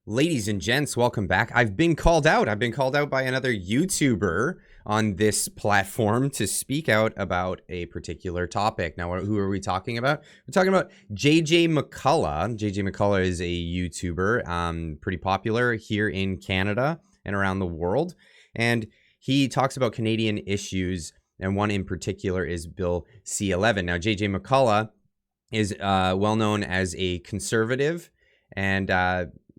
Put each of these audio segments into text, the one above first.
Ladies and gents, welcome back. I've been called out. I've been called out by another YouTuber on this platform to speak out about a particular topic. Now, who are we talking about? We're talking about JJ McCullough. JJ McCullough is a YouTuber, pretty popular here in Canada and around the world. And he talks about Canadian issues, and one in particular is Bill C-11. Now, JJ McCullough is well known as a conservative and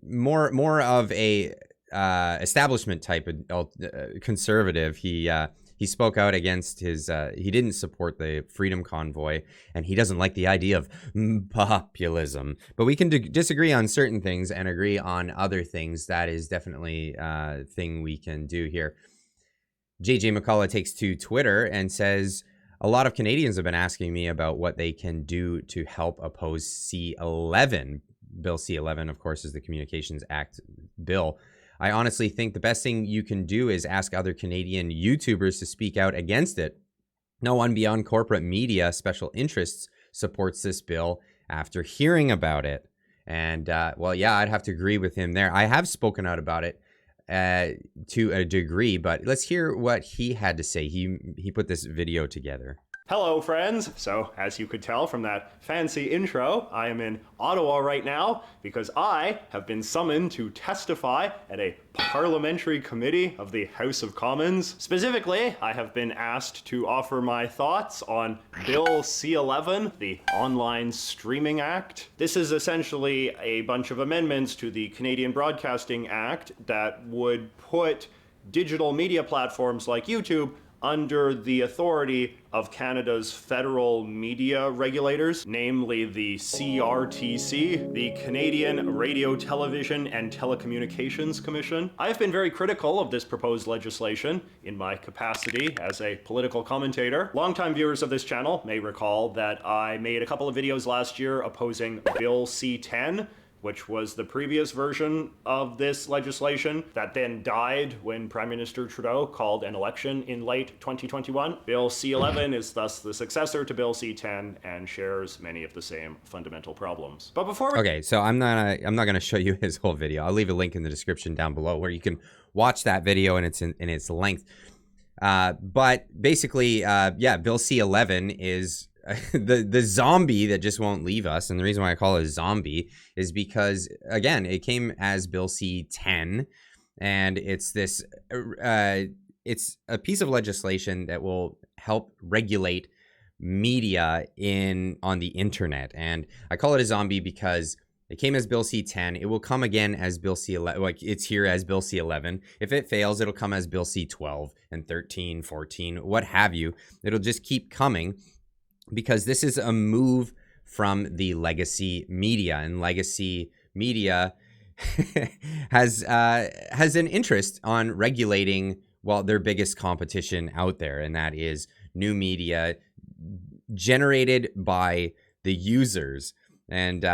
more of a establishment type of conservative. He spoke out against his he didn't support the Freedom Convoy, and he doesn't like the idea of populism. But we can disagree on certain things and agree on other things. That is definitely a thing we can do here. JJ McCullough takes to Twitter and says, a lot of Canadians have been asking me about what they can do to help oppose C-11. Bill C-11, of course, is the Communications Act bill. I honestly think the best thing you can do is ask other Canadian YouTubers to speak out against it. No one beyond corporate media special interests supports this bill after hearing about it. And, well, yeah, I'd have to agree with him there. I have spoken out about it to a degree, but let's hear what he had to say. He put this video together. Hello, friends. So, as you could tell from that fancy intro, I am in Ottawa right now because I have been summoned to testify at a parliamentary committee of the House of Commons. Specifically, I have been asked to offer my thoughts on Bill C-11, the Online Streaming Act. This is essentially a bunch of amendments to the Canadian Broadcasting Act that would put digital media platforms like YouTube under the authority of Canada's federal media regulators, namely the CRTC, the Canadian Radio, Television and Telecommunications Commission. I have been very critical of this proposed legislation in my capacity as a political commentator. Longtime viewers of this channel may recall that I made a couple of videos last year opposing Bill C-10, which was the previous version of this legislation that then died when Prime Minister Trudeau called an election in late 2021. Bill C-11 is thus the successor to Bill C-10 and shares many of the same fundamental problems. But before we... Okay, so I'm not gonna show you his whole video. I'll leave a link in the description down below where you can watch that video in its length. But basically, yeah, Bill C-11 is the zombie that just won't leave us. And the reason why I call it a zombie is because, again, it came as Bill C-10, and it's this it's a piece of legislation that will help regulate media on the internet. And I call it a zombie because it came as Bill C-10. It will come again as Bill C-11. Like, it's here as Bill C-11. If it fails, it'll come as Bill C-12 and 13, 14, what have you. It'll just keep coming, because this is a move from the legacy media, and legacy media has an interest on regulating, well, their biggest competition out there, and that is new media generated by the users. And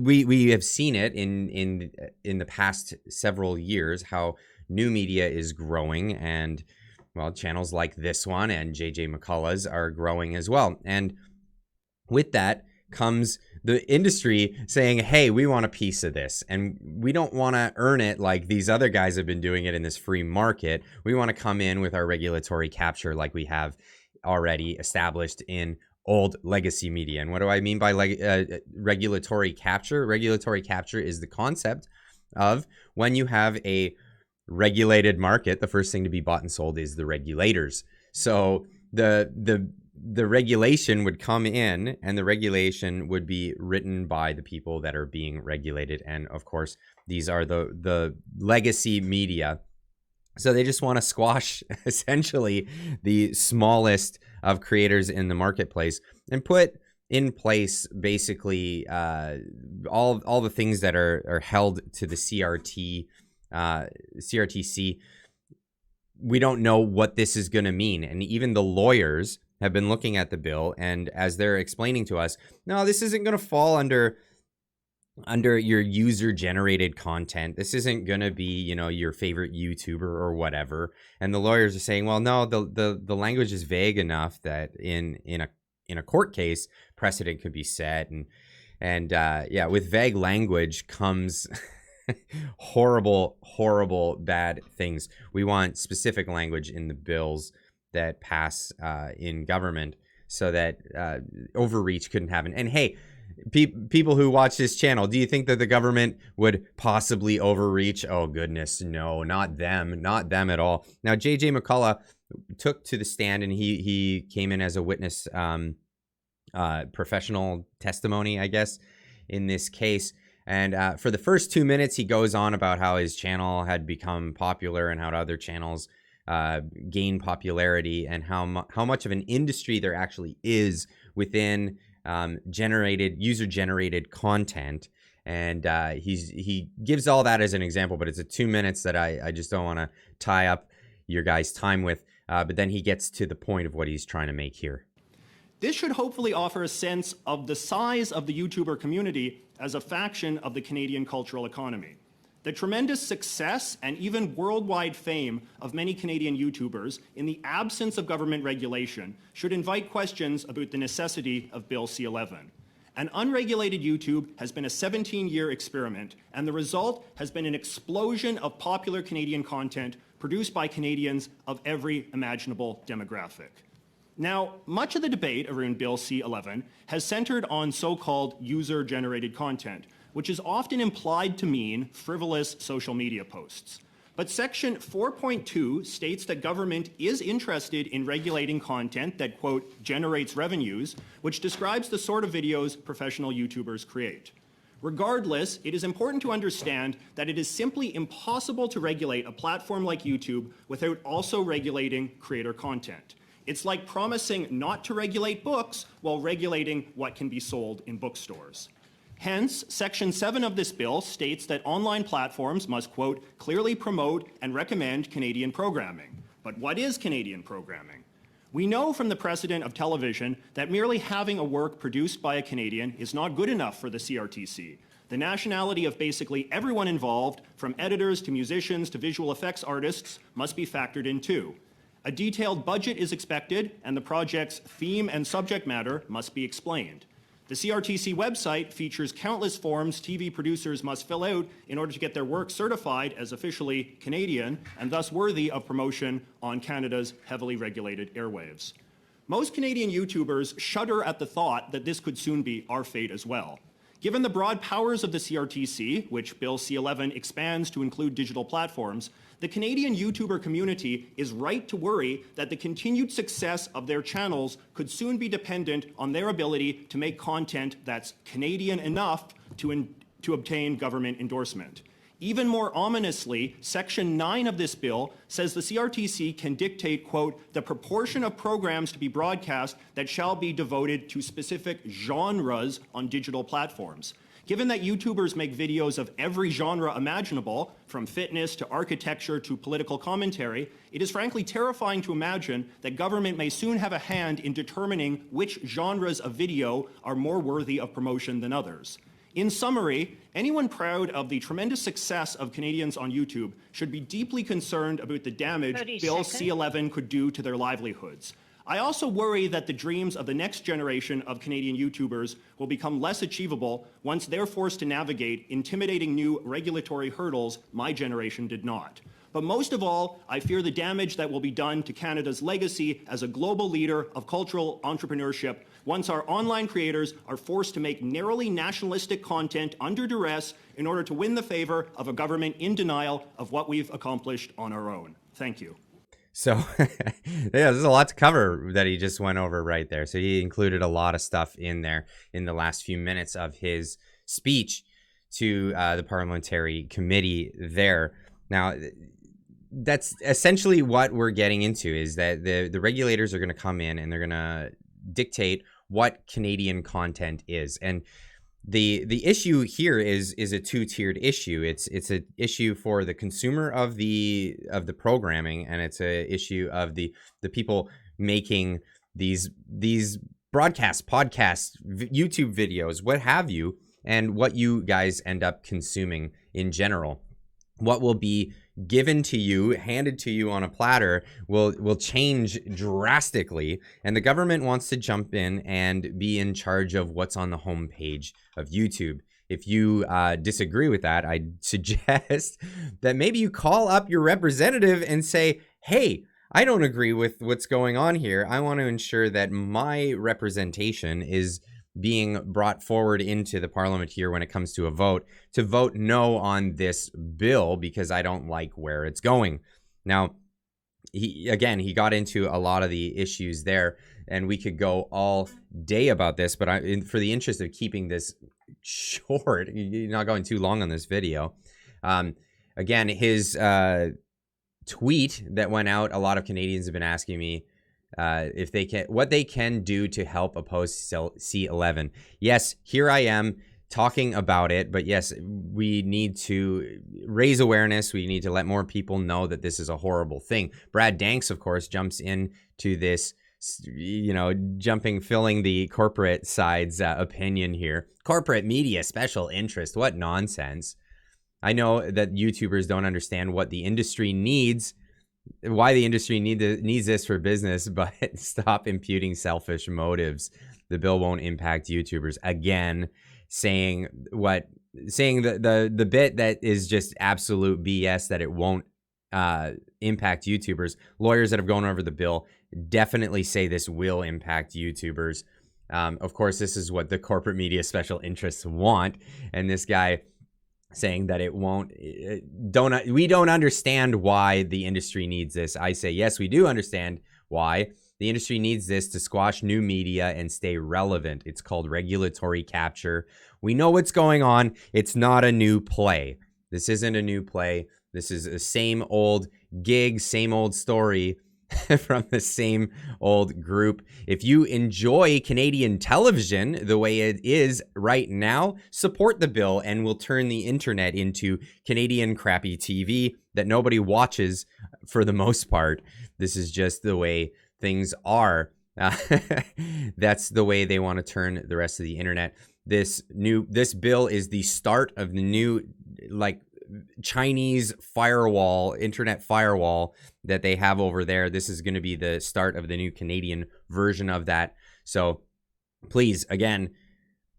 we have seen it in the past several years how new media is growing, and well, channels like this one and JJ McCullough's are growing as well. And with that comes the industry saying, hey, we want a piece of this, and we don't want to earn it like these other guys have been doing it in this free market. We want to come in with our regulatory capture like we have already established in old legacy media. And what do I mean by regulatory capture? Regulatory capture is the concept of when you have a regulated market, the first thing to be bought and sold is the regulators. So the regulation would come in, and the regulation would be written by the people that are being regulated. And of course, these are the legacy media. So they just want to squash essentially the smallest of creators in the marketplace and put in place basically all the things that are held to the CRTC. We don't know what this is going to mean. And even the lawyers have been looking at the bill, and as they're explaining to us, no, this isn't going to fall under your user generated content. This isn't going to be, you know, your favorite YouTuber or whatever. And the lawyers are saying, well, no, the language is vague enough that in a court case, precedent could be set. And yeah, with vague language comes horrible, horrible, bad things. We want specific language in the bills that pass in government so that overreach couldn't happen. And hey, people who watch this channel, do you think that the government would possibly overreach? Oh, goodness, no, not them at all. Now, J.J. McCullough took to the stand, and he came in as a witness, professional testimony, I guess, in this case. And for the first 2 minutes, he goes on about how his channel had become popular and how other channels gain popularity, and how much of an industry there actually is within user-generated content. And he gives all that as an example, but it's a 2 minutes that I just don't want to tie up your guys' time with. But then he gets to the point of what he's trying to make here. This should hopefully offer a sense of the size of the YouTuber community as a faction of the Canadian cultural economy. The tremendous success and even worldwide fame of many Canadian YouTubers in the absence of government regulation should invite questions about the necessity of Bill C-11. An unregulated YouTube has been a 17-year experiment, and the result has been an explosion of popular Canadian content produced by Canadians of every imaginable demographic. Now, much of the debate around Bill C-11 has centered on so-called user-generated content, which is often implied to mean frivolous social media posts. But Section 4.2 states that government is interested in regulating content that, quote, generates revenues, which describes the sort of videos professional YouTubers create. Regardless, it is important to understand that it is simply impossible to regulate a platform like YouTube without also regulating creator content. It's like promising not to regulate books while regulating what can be sold in bookstores. Hence, Section 7 of this bill states that online platforms must, quote, clearly promote and recommend Canadian programming. But what is Canadian programming? We know from the precedent of television that merely having a work produced by a Canadian is not good enough for the CRTC. The nationality of basically everyone involved, from editors to musicians to visual effects artists, must be factored in too. A detailed budget is expected, and the project's theme and subject matter must be explained. The CRTC website features countless forms TV producers must fill out in order to get their work certified as officially Canadian and thus worthy of promotion on Canada's heavily regulated airwaves. Most Canadian YouTubers shudder at the thought that this could soon be our fate as well. Given the broad powers of the CRTC, which Bill C-11 expands to include digital platforms, the Canadian YouTuber community is right to worry that the continued success of their channels could soon be dependent on their ability to make content that's Canadian enough to obtain government endorsement. Even more ominously, Section 9 of this bill says the CRTC can dictate, quote, the proportion of programs to be broadcast that shall be devoted to specific genres on digital platforms. Given that YouTubers make videos of every genre imaginable, from fitness to architecture to political commentary, it is frankly terrifying to imagine that government may soon have a hand in determining which genres of video are more worthy of promotion than others. In summary, anyone proud of the tremendous success of Canadians on YouTube should be deeply concerned about the damage Bill C-11 could do to their livelihoods. I also worry that the dreams of the next generation of Canadian YouTubers will become less achievable once they're forced to navigate intimidating new regulatory hurdles my generation did not. But most of all, I fear the damage that will be done to Canada's legacy as a global leader of cultural entrepreneurship once our online creators are forced to make narrowly nationalistic content under duress in order to win the favor of a government in denial of what we've accomplished on our own. Thank you. So, yeah, there's a lot to cover that he just went over right there. So he included a lot of stuff in there in the last few minutes of his speech to the parliamentary committee there. Now, that's essentially what we're getting into, is that the regulators are going to come in and they're going to dictate what Canadian content is. And the issue here is a two-tiered issue. It's an issue for the consumer of the programming, and it's a issue of the people making these broadcasts, podcasts, YouTube videos, what have you, and what you guys end up consuming in general. What will be given to you, handed to you on a platter, will change drastically, and the government wants to jump in and be in charge of what's on the homepage of YouTube. if you disagree with that, I suggest that maybe you call up your representative and say, hey, I don't agree with what's going on here. I want to ensure that my representation is being brought forward into the parliament here when it comes to a vote, to vote no on this bill because I don't like where it's going. Now, he got into a lot of the issues there, and we could go all day about this, but for the interest of keeping this short, not going too long on this video, again, his tweet that went out, a lot of Canadians have been asking me if they can, what they can do to help oppose C-11. Yes, here I am talking about it, but yes, we need to raise awareness. We need to let more people know that this is a horrible thing. Brad Danks, of course, jumps into this, filling the corporate side's opinion here. Corporate media, special interest, what nonsense. I know that YouTubers don't understand what the industry needs, why the industry needs this for business, but stop imputing selfish motives. The bill won't impact YouTubers. Again, saying the bit that is just absolute BS, that it won't impact YouTubers. Lawyers that have gone over the bill definitely say this will impact YouTubers. Of course, this is what the corporate media special interests want, and this guy saying that it won't, we don't understand why the industry needs this. I say, yes, we do understand why. The industry needs this to squash new media and stay relevant. It's called regulatory capture. We know what's going on. It's not a new play. This isn't a new play. This is the same old gig, same old story from the same old group. If you enjoy Canadian television the way it is right now, support the bill and we'll turn the internet into Canadian crappy TV that nobody watches for the most part. This is just the way things are. That's the way they want to turn the rest of the internet. This bill is the start of the new, like, Chinese firewall, internet firewall that they have over there. This is going to be the start of the new Canadian version of that. So please, again,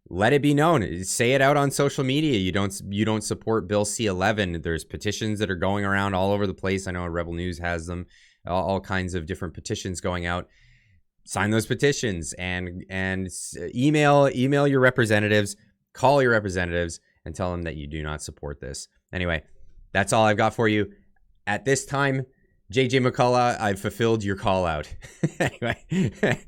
let it be known. Say it out on social media. You don't support Bill C-11. There's petitions that are going around all over the place. I know Rebel News has them. All kinds of different petitions going out. Sign those petitions and email your representatives, call your representatives, and tell them that you do not support this. Anyway, that's all I've got for you at this time. JJ McCullough, I've fulfilled your call out. Anyway,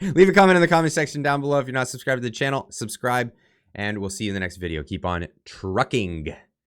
leave a comment in the comment section down below. If you're not subscribed to the channel, subscribe, and we'll see you in the next video. Keep on trucking.